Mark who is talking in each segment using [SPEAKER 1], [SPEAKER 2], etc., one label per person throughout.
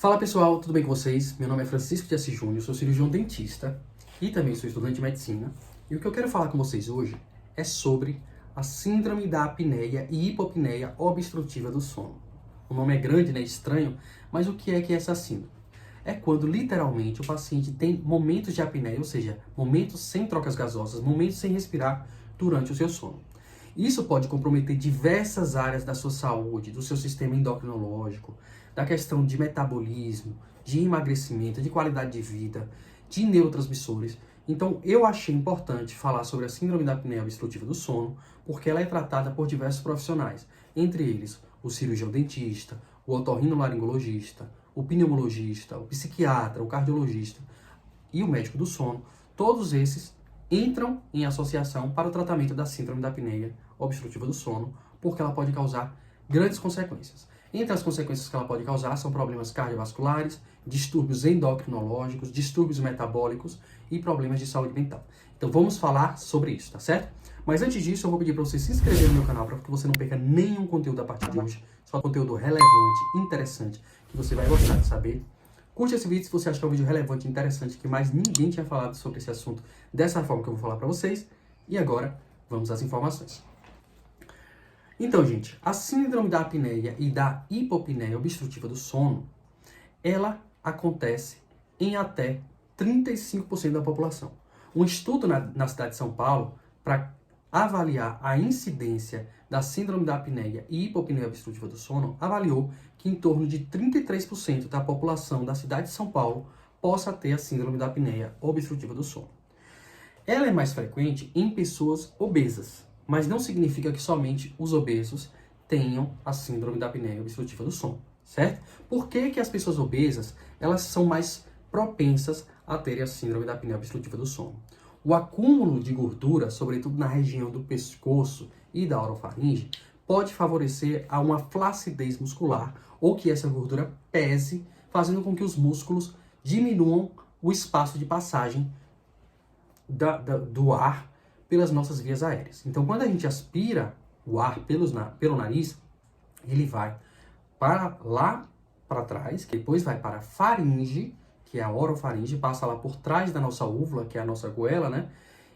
[SPEAKER 1] Fala pessoal, tudo bem com vocês? Meu nome é Francisco de Assis Júnior, sou cirurgião dentista e também sou estudante de medicina. E o que eu quero falar com vocês hoje é sobre a síndrome da apneia e hipopneia obstrutiva do sono. O nome é grande, né? Estranho, mas o que é essa síndrome? É quando literalmente o paciente tem momentos de apneia, ou seja, momentos sem trocas gasosas, momentos sem respirar durante o seu sono. Isso pode comprometer diversas áreas da sua saúde, do seu sistema endocrinológico, da questão de metabolismo, de emagrecimento, de qualidade de vida, de neurotransmissores. Então, eu achei importante falar sobre a síndrome da apneia obstrutiva do sono, porque ela é tratada por diversos profissionais, entre eles o cirurgião dentista, o otorrinolaringologista, o pneumologista, o psiquiatra, o cardiologista e o médico do sono. Todos esses entram em associação para o tratamento da síndrome da apneia obstrutiva do sono, porque ela pode causar grandes consequências. Entre as consequências que ela pode causar são problemas cardiovasculares, distúrbios endocrinológicos, distúrbios metabólicos e problemas de saúde mental. Então vamos falar sobre isso, tá certo? Mas antes disso, eu vou pedir para você se inscrever no meu canal para que você não perca nenhum conteúdo a partir de hoje. Só conteúdo relevante, interessante, que você vai gostar de saber. Curte esse vídeo se você acha que é um vídeo relevante e interessante, que mais ninguém tinha falado sobre esse assunto dessa forma que eu vou falar para vocês. E agora, vamos às informações. Então, gente, a síndrome da apneia e da hipopneia obstrutiva do sono, ela acontece em até 35% da população. Um estudo na cidade de São Paulo, para avaliar a incidência da síndrome da apneia e hipopneia obstrutiva do sono, avaliou que em torno de 33% da população da cidade de São Paulo possa ter a síndrome da apneia obstrutiva do sono. Ela é mais frequente em pessoas obesas, mas não significa que somente os obesos tenham a síndrome da apneia obstrutiva do sono, certo? Por que as pessoas obesas, elas são mais propensas a terem a síndrome da apneia obstrutiva do sono? O acúmulo de gordura, sobretudo na região do pescoço e da orofaringe, pode favorecer a uma flacidez muscular ou que essa gordura pese, fazendo com que os músculos diminuam o espaço de passagem do ar pelas nossas vias aéreas. Então, quando a gente aspira o ar pelo nariz, ele vai para lá para trás, que depois vai para a faringe, que é a orofaringe, passa lá por trás da nossa úvula, que é a nossa goela, né?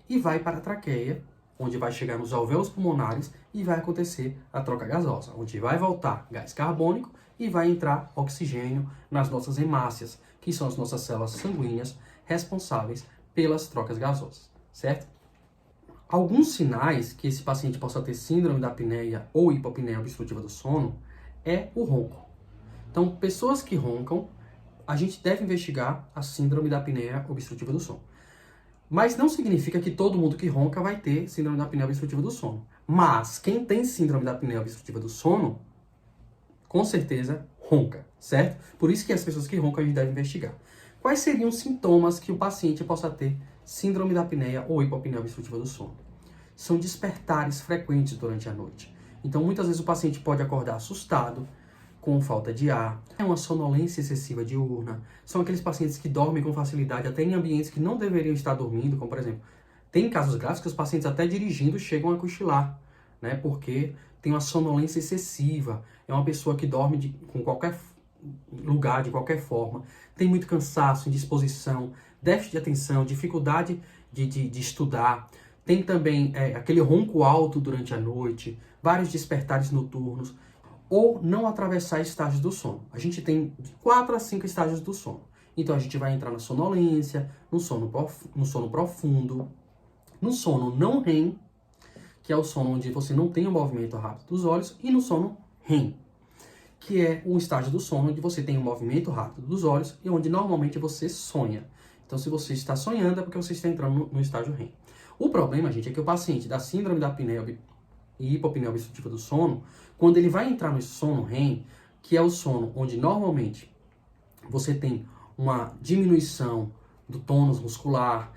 [SPEAKER 1] E vai para a traqueia, onde vai chegar nos alvéolos pulmonares e vai acontecer a troca gasosa, onde vai voltar gás carbônico e vai entrar oxigênio nas nossas hemácias, que são as nossas células sanguíneas responsáveis pelas trocas gasosas, certo? Alguns sinais que esse paciente possa ter síndrome da apneia ou hipopneia obstrutiva do sono é o ronco. Então, pessoas que roncam, a gente deve investigar a síndrome da apneia obstrutiva do sono. Mas não significa que todo mundo que ronca vai ter síndrome da apneia obstrutiva do sono. Mas quem tem síndrome da apneia obstrutiva do sono, com certeza ronca, certo? Por isso que as pessoas que roncam a gente deve investigar. Quais seriam os sintomas que o paciente possa ter síndrome da apneia ou hipopneia obstrutiva do sono? São despertares frequentes durante a noite. Então, muitas vezes o paciente pode acordar assustado, com falta de ar, é uma sonolência excessiva diurna, são aqueles pacientes que dormem com facilidade até em ambientes que não deveriam estar dormindo, como por exemplo, tem casos graves que os pacientes até dirigindo chegam a cochilar, né, porque tem uma sonolência excessiva, é uma pessoa que dorme com qualquer lugar, de qualquer forma, tem muito cansaço, indisposição, déficit de atenção, dificuldade de estudar, tem também aquele ronco alto durante a noite, vários despertares noturnos, ou não atravessar estágios do sono. A gente tem 4 a 5 estágios do sono. Então a gente vai entrar na sonolência, no sono profundo, no sono não REM, que é o sono onde você não tem o movimento rápido dos olhos, e no sono REM, que é um estágio do sono onde você tem o movimento rápido dos olhos e onde normalmente você sonha. Então, se você está sonhando, é porque você está entrando no estágio REM. O problema, gente, é que o paciente da síndrome da apneia e hipopneia obstrutiva do sono, quando ele vai entrar no sono REM, que é o sono onde normalmente você tem uma diminuição do tônus muscular,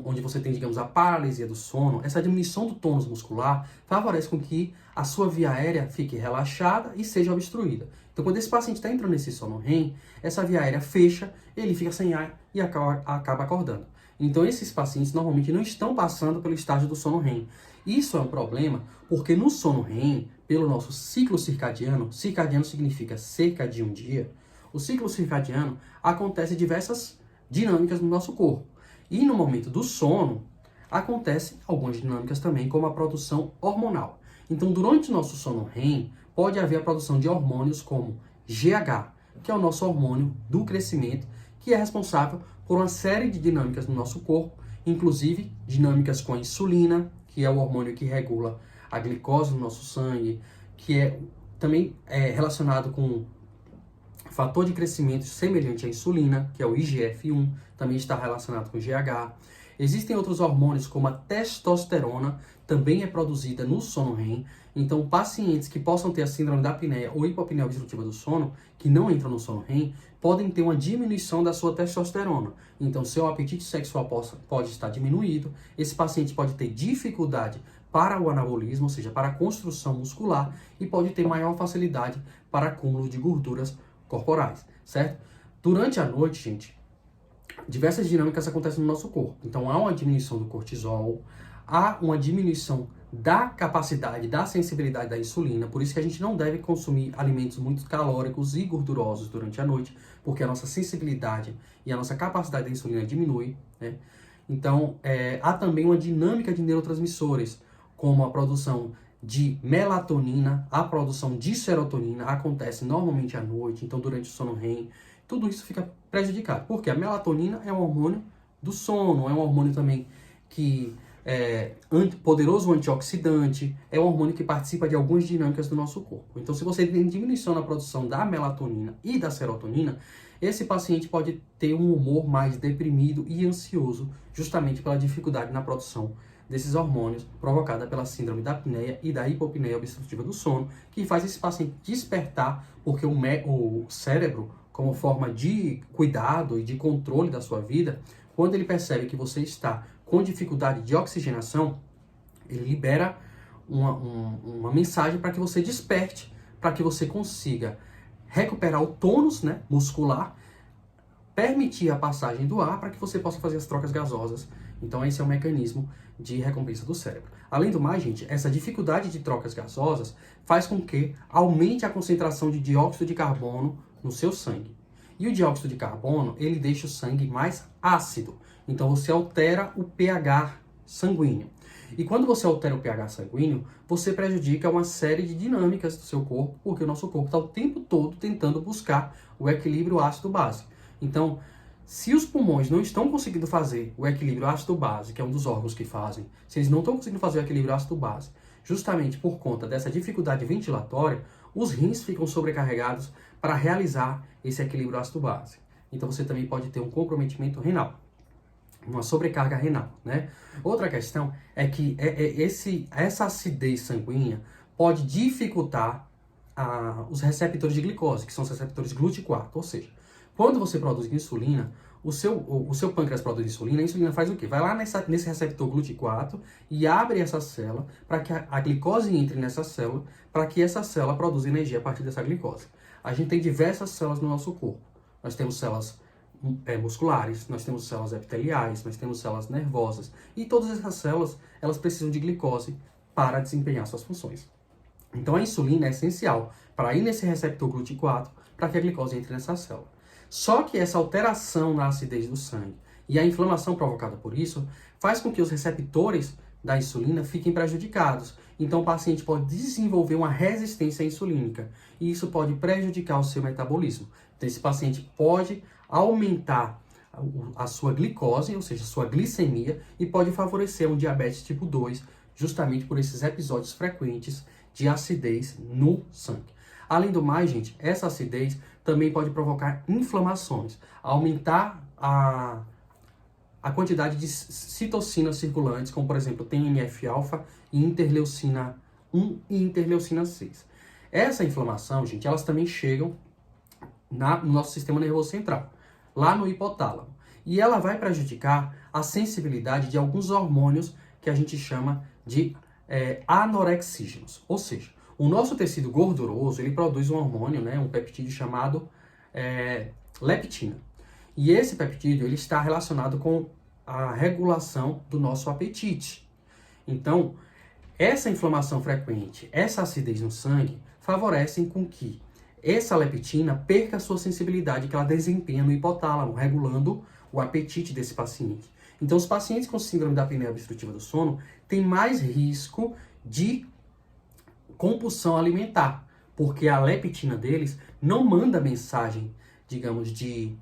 [SPEAKER 1] onde você tem, digamos, a paralisia do sono, essa diminuição do tônus muscular favorece com que a sua via aérea fique relaxada e seja obstruída. Então, quando esse paciente está entrando nesse sono REM, essa via aérea fecha, ele fica sem ar e acaba acordando. Então, esses pacientes normalmente não estão passando pelo estágio do sono REM. Isso é um problema porque no sono REM, pelo nosso ciclo circadiano, circadiano significa cerca de um dia, O ciclo circadiano acontece diversas dinâmicas no nosso corpo. E no momento do sono, acontecem algumas dinâmicas também, como a produção hormonal. Então, durante o nosso sono REM, pode haver a produção de hormônios como GH, que é o nosso hormônio do crescimento, que é responsável por uma série de dinâmicas no nosso corpo, inclusive dinâmicas com a insulina, que é o hormônio que regula a glicose no nosso sangue, que também é relacionado com fator de crescimento semelhante à insulina, que é o IGF-1, também está relacionado com o GH. Existem outros hormônios, como a testosterona, também é produzida no sono REM. Então, pacientes que possam ter a síndrome da apneia ou hipopneia obstrutiva do sono, que não entram no sono REM, podem ter uma diminuição da sua testosterona. Então, seu apetite sexual pode estar diminuído. Esse paciente pode ter dificuldade para o anabolismo, ou seja, para a construção muscular, e pode ter maior facilidade para acúmulo de gorduras corporais, certo? Durante a noite, gente, diversas dinâmicas acontecem no nosso corpo. Então, há uma diminuição do cortisol, há uma diminuição da capacidade, da sensibilidade da insulina, por isso que a gente não deve consumir alimentos muito calóricos e gordurosos durante a noite, porque a nossa sensibilidade e a nossa capacidade da insulina diminui, né? Então, há também uma dinâmica de neurotransmissores, como a produção de melatonina, a produção de serotonina acontece normalmente à noite, então durante o sono REM, tudo isso fica prejudicado. Porque a melatonina é um hormônio do sono, é um hormônio também que é poderoso antioxidante, é um hormônio que participa de algumas dinâmicas do nosso corpo. Então, se você tem diminuição na produção da melatonina e da serotonina, esse paciente pode ter um humor mais deprimido e ansioso, justamente pela dificuldade na produção desses hormônios provocada pela síndrome da apneia e da hipopneia obstrutiva do sono, que faz esse paciente despertar, porque o cérebro, como forma de cuidado e de controle da sua vida, quando ele percebe que você está com dificuldade de oxigenação, ele libera uma mensagem para que você desperte, para que você consiga recuperar o tônus, né, muscular, permitir a passagem do ar para que você possa fazer as trocas gasosas. Então esse é o mecanismo de recompensa do cérebro. Além do mais, gente, essa dificuldade de trocas gasosas faz com que aumente a concentração de dióxido de carbono no seu sangue. E o dióxido de carbono, ele deixa o sangue mais ácido. Então você altera o pH sanguíneo. E quando você altera o pH sanguíneo, você prejudica uma série de dinâmicas do seu corpo, porque o nosso corpo está o tempo todo tentando buscar o equilíbrio ácido-base. Então, se os pulmões não estão conseguindo fazer o equilíbrio ácido-base, que é um dos órgãos que fazem, se eles não estão conseguindo fazer o equilíbrio ácido-base, justamente por conta dessa dificuldade ventilatória, os rins ficam sobrecarregados para realizar esse equilíbrio ácido-base. Então você também pode ter um comprometimento renal, uma sobrecarga renal, né? Outra questão é que essa acidez sanguínea pode dificultar os receptores de glicose, que são os receptores GLUT4, ou seja, quando você produz insulina, o seu pâncreas produz insulina, a insulina faz o quê? Vai lá nesse receptor GLUT4 e abre essa célula para que a glicose entre nessa célula, para que essa célula produza energia a partir dessa glicose. A gente tem diversas células no nosso corpo. Nós temos células musculares, nós temos células epiteliais, nós temos células nervosas. E todas essas células, elas precisam de glicose para desempenhar suas funções. Então a insulina é essencial para ir nesse receptor GLUT4 para que a glicose entre nessa célula. Só que essa alteração na acidez do sangue e a inflamação provocada por isso faz com que os receptores da insulina fiquem prejudicados. Então o paciente pode desenvolver uma resistência insulínica e isso pode prejudicar o seu metabolismo. Então esse paciente pode aumentar a sua glicose, ou seja, a sua glicemia, e pode favorecer um diabetes tipo 2, justamente por esses episódios frequentes de acidez no sangue. Além do mais, gente, essa acidez também pode provocar inflamações, aumentar a quantidade de citocinas circulantes, como por exemplo TNF-alfa e interleucina 1 e interleucina 6. Essa inflamação, gente, elas também chegam no nosso sistema nervoso central, lá no hipotálamo. E ela vai prejudicar a sensibilidade de alguns hormônios que a gente chama de anorexígenos. Ou seja, o nosso tecido gorduroso, ele produz um hormônio, né, um peptídeo chamado leptina. E esse peptídeo, ele está relacionado com a regulação do nosso apetite. Então, essa inflamação frequente, essa acidez no sangue, favorecem com que essa leptina perca a sua sensibilidade que ela desempenha no hipotálamo, regulando o apetite desse paciente. Então, os pacientes com síndrome da apneia obstrutiva do sono têm mais risco de compulsão alimentar, porque a leptina deles não manda mensagem, digamos, de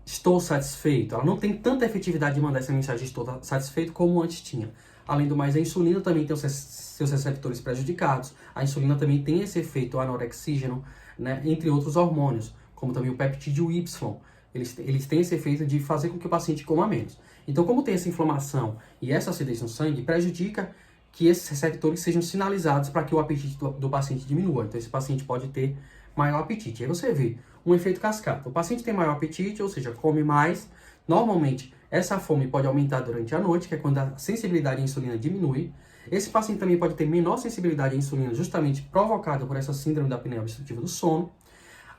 [SPEAKER 1] estou satisfeito. Ela não tem tanta efetividade de mandar essa mensagem de estou satisfeito como antes tinha. Além do mais, a insulina também tem os seus receptores prejudicados. A insulina também tem esse efeito anorexígeno, né, entre outros hormônios, como também o peptídeo Y. Eles têm esse efeito de fazer com que o paciente coma menos. Então, como tem essa inflamação e essa acidez no sangue, prejudica que esses receptores sejam sinalizados para que o apetite do paciente diminua. Então, esse paciente pode ter maior apetite. Aí você vê um efeito cascata. O paciente tem maior apetite, ou seja, come mais. Normalmente, essa fome pode aumentar durante a noite, que é quando a sensibilidade à insulina diminui. Esse paciente também pode ter menor sensibilidade à insulina, justamente provocada por essa síndrome da apneia obstrutiva do sono.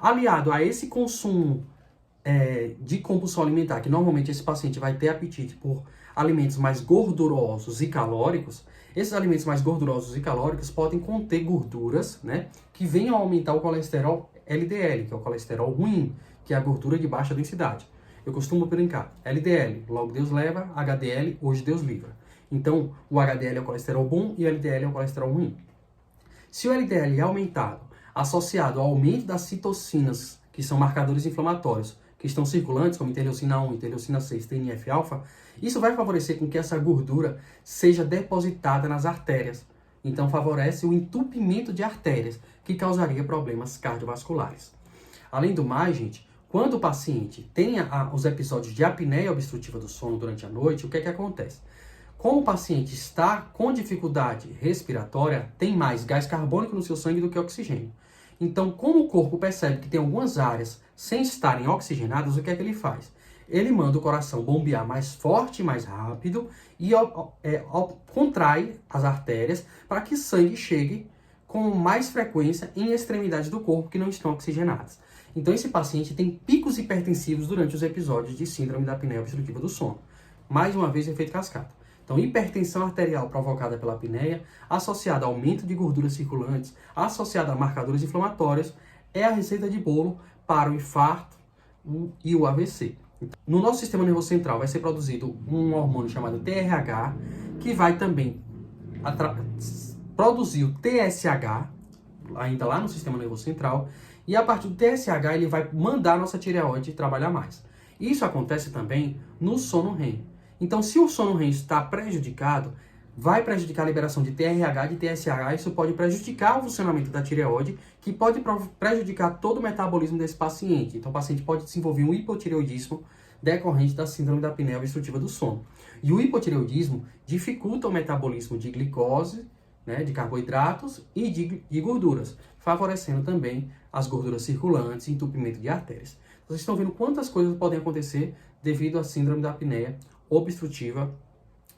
[SPEAKER 1] Aliado a esse consumo de compulsão alimentar, que normalmente esse paciente vai ter apetite por alimentos mais gordurosos e calóricos, esses alimentos mais gordurosos e calóricos podem conter gorduras, né, que venham a aumentar o colesterol LDL, que é o colesterol ruim, que é a gordura de baixa densidade. Eu costumo brincar, LDL, logo Deus leva, HDL, hoje Deus livra. Então, o HDL é o colesterol bom e o LDL é o colesterol ruim. Se o LDL é aumentado, associado ao aumento das citocinas, que são marcadores inflamatórios, que estão circulantes, como interleucina 1, interleucina 6, TNF-alfa, isso vai favorecer com que essa gordura seja depositada nas artérias. Então, favorece o entupimento de artérias, que causaria problemas cardiovasculares. Além do mais, gente, quando o paciente tem os episódios de apneia obstrutiva do sono durante a noite, o que é que acontece? Como o paciente está com dificuldade respiratória, tem mais gás carbônico no seu sangue do que oxigênio. Então, como o corpo percebe que tem algumas áreas sem estarem oxigenadas, o que é que ele faz? Ele manda o coração bombear mais forte, mais rápido e contrai as artérias para que o sangue chegue com mais frequência em extremidades do corpo que não estão oxigenadas. Então, esse paciente tem picos hipertensivos durante os episódios de síndrome da apneia obstrutiva do sono. Mais uma vez, efeito cascata. Então, hipertensão arterial provocada pela apneia, associada a aumento de gorduras circulantes, associada a marcadores inflamatórios, é a receita de bolo para o infarto e o AVC. No nosso sistema nervoso central vai ser produzido um hormônio chamado TRH, que vai também produzir o TSH, ainda lá no sistema nervoso central, e a partir do TSH ele vai mandar a nossa tireoide trabalhar mais. Isso acontece também no sono REM. Então, se o sono REM está prejudicado, vai prejudicar a liberação de TRH, de TSH, isso pode prejudicar o funcionamento da tireoide, que pode prejudicar todo o metabolismo desse paciente. Então, o paciente pode desenvolver um hipotireoidismo decorrente da síndrome da apneia obstrutiva do sono. E o hipotireoidismo dificulta o metabolismo de glicose, né, de carboidratos e de gorduras, favorecendo também as gorduras circulantes e entupimento de artérias. Vocês estão vendo quantas coisas podem acontecer devido à síndrome da apneia obstrutiva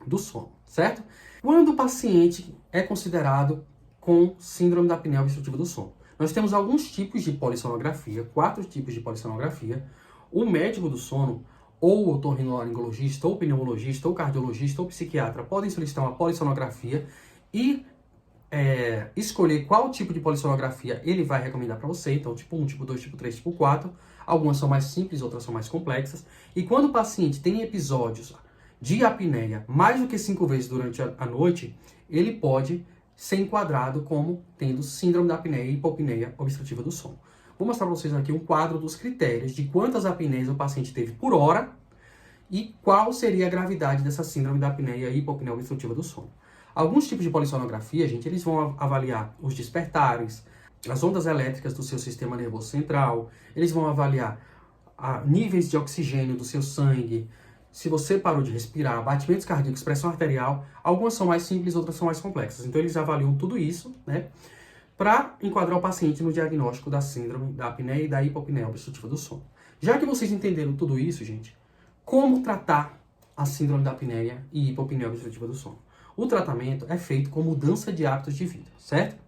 [SPEAKER 1] do sono, certo? Quando o paciente é considerado com síndrome da apneia obstrutiva do sono, nós temos alguns tipos de polissonografia, 4 tipos de polissonografia. O médico do sono, ou o otorrinolaringologista, ou pneumologista, ou cardiologista, ou psiquiatra, podem solicitar uma polissonografia e escolher qual tipo de polissonografia ele vai recomendar para você. Então, tipo 1, tipo 2, tipo 3, tipo 4. Algumas são mais simples, outras são mais complexas. E quando o paciente tem episódios de apneia mais do que 5 vezes durante a noite, ele pode ser enquadrado como tendo síndrome da apneia e hipopneia obstrutiva do sono. Vou mostrar para vocês aqui um quadro dos critérios de quantas apneias o paciente teve por hora e qual seria a gravidade dessa síndrome da apneia e hipopneia obstrutiva do sono. Alguns tipos de polissonografia, gente, eles vão avaliar os despertares, as ondas elétricas do seu sistema nervoso central, eles vão avaliar níveis de oxigênio do seu sangue, se você parou de respirar, batimentos cardíacos, pressão arterial. Algumas são mais simples, outras são mais complexas. Então, eles avaliam tudo isso, né, para enquadrar o paciente no diagnóstico da síndrome da apneia e da hipopneia obstrutiva do sono. Já que vocês entenderam tudo isso, gente, como tratar a síndrome da apneia e hipopneia obstrutiva do sono? O tratamento é feito com mudança de hábitos de vida, certo?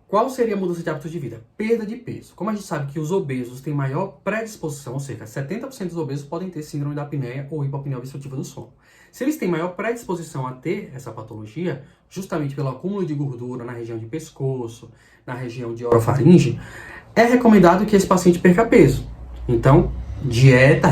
[SPEAKER 1] Qual seria a mudança de hábitos de vida? Perda de peso. Como a gente sabe que os obesos têm maior predisposição, ou seja, 70% dos obesos podem ter síndrome da apneia ou hipopneia obstrutiva do sono. Se eles têm maior predisposição a ter essa patologia, justamente pelo acúmulo de gordura na região de pescoço, na região de orofaringe, é recomendado que esse paciente perca peso. Então, dieta,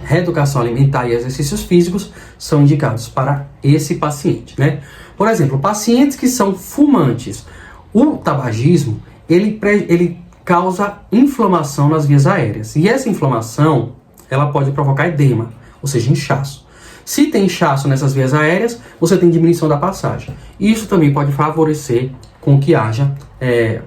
[SPEAKER 1] reeducação alimentar e exercícios físicos são indicados para esse paciente, né? Por exemplo, pacientes que são fumantes, o tabagismo, ele causa inflamação nas vias aéreas. E essa inflamação, ela pode provocar edema, ou seja, inchaço. Se tem inchaço nessas vias aéreas, você tem diminuição da passagem. Isso também pode favorecer com que haja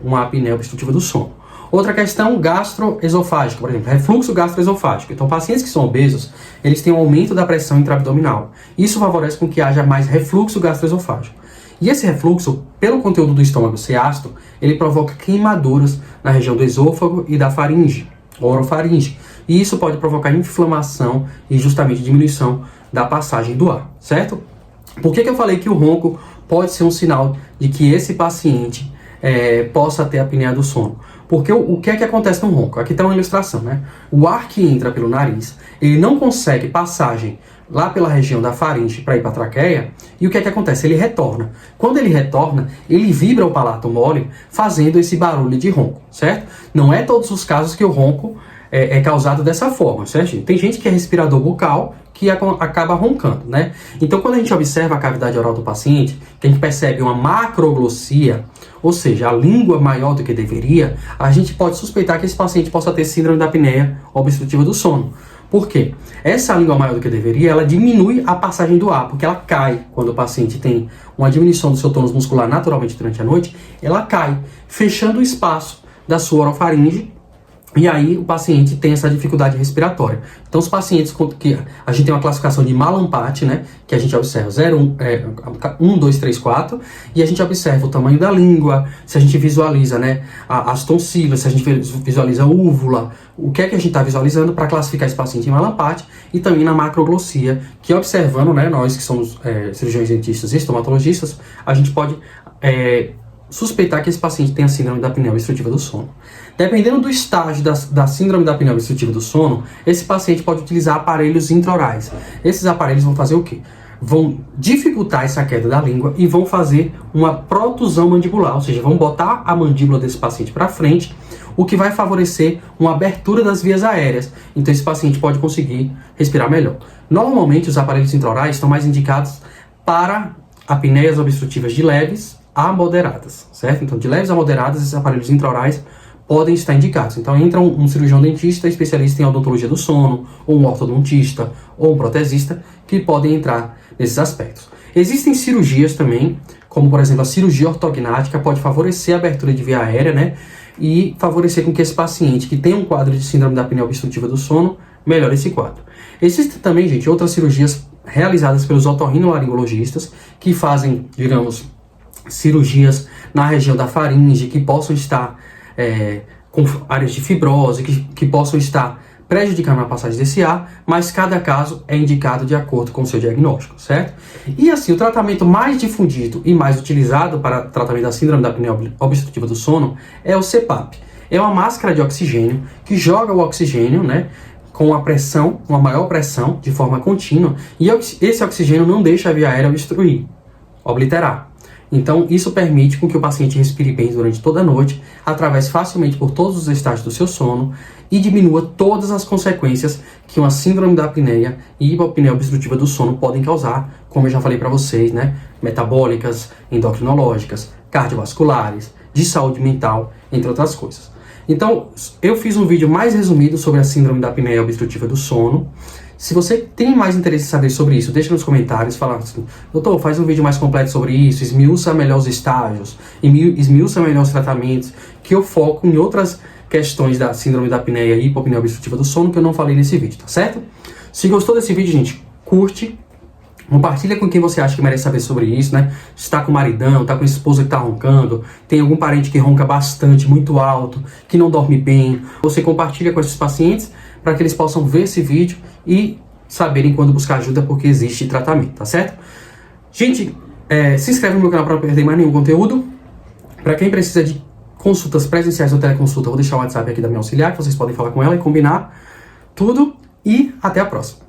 [SPEAKER 1] uma apneia obstrutiva do sono. Outra questão, gastroesofágica, por exemplo, refluxo gastroesofágico. Então, pacientes que são obesos, eles têm um aumento da pressão intraabdominal. Isso favorece com que haja mais refluxo gastroesofágico. E esse refluxo, pelo conteúdo do estômago ser ácido, ele provoca queimaduras na região do esôfago e da faringe, orofaringe. E isso pode provocar inflamação e justamente diminuição da passagem do ar, certo? Por que eu falei que o ronco pode ser um sinal de que esse paciente possa ter apneia do sono? Porque o que é que acontece no ronco? Aqui está uma ilustração, né? O ar que entra pelo nariz, ele não consegue passagem lá pela região da faringe para ir para a traqueia, e o que é que acontece? Ele retorna. Quando ele retorna, ele vibra o palato mole, fazendo esse barulho de ronco, certo? Não é todos os casos que o ronco é causado dessa forma, certo? Tem gente que é respirador bucal, que acaba roncando, né? Então, quando a gente observa a cavidade oral do paciente, que a gente percebe uma macroglossia, ou seja, a língua maior do que deveria, a gente pode suspeitar que esse paciente possa ter síndrome da apneia obstrutiva do sono. Por quê? Essa língua maior do que deveria, ela diminui a passagem do ar, porque ela cai quando o paciente tem uma diminuição do seu tônus muscular naturalmente durante a noite, ela cai, fechando o espaço da sua orofaringe, e aí o paciente tem essa dificuldade respiratória. Então os pacientes que a gente tem uma classificação de Mallampati, né, que a gente observa 1, 2, 3, 4, e a gente observa o tamanho da língua, se a gente visualiza, né, as tonsilas, se a gente visualiza a úvula, o que é que a gente está visualizando para classificar esse paciente em Mallampati, e também na macroglossia, que observando, né, nós que somos cirurgiões dentistas e estomatologistas, a gente pode suspeitar que esse paciente tenha síndrome da apneia obstrutiva do sono. Dependendo do estágio da síndrome da apneia obstrutiva do sono, esse paciente pode utilizar aparelhos intraorais. Esses aparelhos vão fazer o quê? Vão dificultar essa queda da língua e vão fazer uma protusão mandibular, ou seja, vão botar a mandíbula desse paciente para frente, o que vai favorecer uma abertura das vias aéreas. Então esse paciente pode conseguir respirar melhor. Normalmente os aparelhos intraorais estão mais indicados para apneias obstrutivas de leves a moderadas, certo? Então de leves a moderadas, esses aparelhos intraorais podem estar indicados. Então entra um cirurgião dentista, especialista em odontologia do sono, ou um ortodontista, ou um protesista, que podem entrar nesses aspectos. Existem cirurgias também, como por exemplo a cirurgia ortognática, pode favorecer a abertura de via aérea, né? E favorecer com que esse paciente que tem um quadro de síndrome da apneia obstrutiva do sono, melhore esse quadro. Existem também, gente, outras cirurgias realizadas pelos otorrinolaringologistas, que fazem, digamos, cirurgias na região da faringe, que possam estar com áreas de fibrose, que possam estar prejudicando a passagem desse ar, mas cada caso é indicado de acordo com o seu diagnóstico, certo? E assim, o tratamento mais difundido e mais utilizado para tratamento da síndrome da apneia obstrutiva do sono é o CPAP. É uma máscara de oxigênio que joga o oxigênio, né, com uma maior pressão, de forma contínua, e esse oxigênio não deixa a via aérea obstruir, obliterar. Então, isso permite com que o paciente respire bem durante toda a noite, atravesse facilmente por todos os estágios do seu sono e diminua todas as consequências que uma síndrome da apneia e hipopneia obstrutiva do sono podem causar, como eu já falei para vocês, né? Metabólicas, endocrinológicas, cardiovasculares, de saúde mental, entre outras coisas. Então, eu fiz um vídeo mais resumido sobre a síndrome da apneia obstrutiva do sono. Se você tem mais interesse em saber sobre isso, deixa nos comentários, fala assim, doutor, faz um vídeo mais completo sobre isso, esmiuça melhor os estágios, esmiuça melhor os tratamentos, que eu foco em outras questões da síndrome da apneia e hipopneia obstrutiva do sono que eu não falei nesse vídeo, tá certo? Se gostou desse vídeo, gente, curte, compartilha com quem você acha que merece saber sobre isso, né? Se tá com maridão, tá com esposa que tá roncando, tem algum parente que ronca bastante, muito alto, que não dorme bem, você compartilha com esses pacientes para que eles possam ver esse vídeo e saberem quando buscar ajuda, porque existe tratamento, tá certo? Gente, se inscreve no meu canal para não perder mais nenhum conteúdo. Para quem precisa de consultas presenciais ou teleconsulta, eu vou deixar o WhatsApp aqui da minha auxiliar, que vocês podem falar com ela e combinar tudo. E até a próxima.